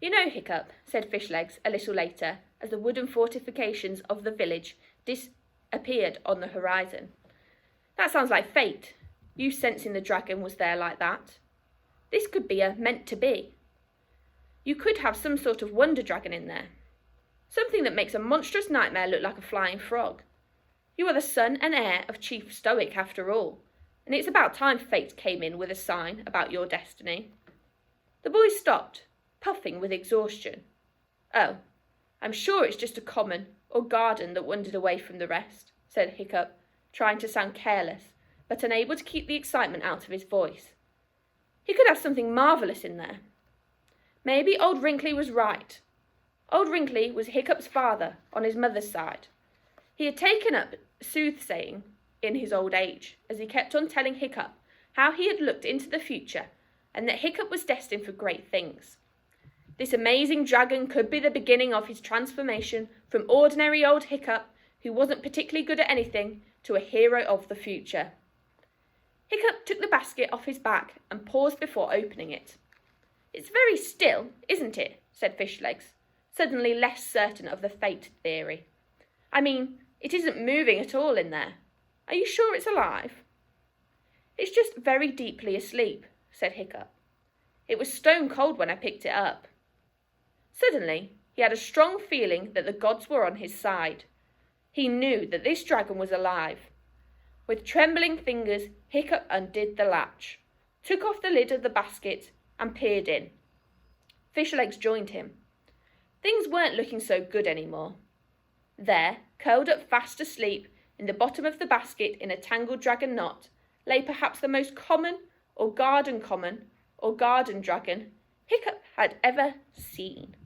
You know, Hiccup, said Fishlegs a little later, as the wooden fortifications of the village disappeared on the horizon. That sounds like fate. You sensing the dragon was there like that. This could be a meant to be. You could have some sort of wonder dragon in there. Something that makes a monstrous nightmare look like a flying frog. You are the son and heir of Chief Stoic after all, and it's about time fate came in with a sign about your destiny. The boys stopped, puffing with exhaustion. Oh, I'm sure it's just a common or garden that wandered away from the rest, said Hiccup, trying to sound careless, but unable to keep the excitement out of his voice. He could have something marvellous in there. Maybe old Wrinkly was right. Old Wrinkly was Hiccup's father on his mother's side. He had taken up soothsaying in his old age, as he kept on telling Hiccup how he had looked into the future and that Hiccup was destined for great things. This amazing dragon could be the beginning of his transformation from ordinary old Hiccup, who wasn't particularly good at anything, to a hero of the future. Hiccup took the basket off his back and paused before opening it. It's very still, isn't it? Said Fishlegs, suddenly less certain of the fate theory. I mean, it isn't moving at all in there. Are you sure it's alive? It's just very deeply asleep, said Hiccup. It was stone cold when I picked it up. Suddenly, he had a strong feeling that the gods were on his side. He knew that this dragon was alive. With trembling fingers, Hiccup undid the latch, took off the lid of the basket, and peered in. Fishlegs joined him. Things weren't looking so good anymore. There, curled up fast asleep in the bottom of the basket in a tangled dragon knot, lay perhaps the most common or garden dragon Hiccup had ever seen.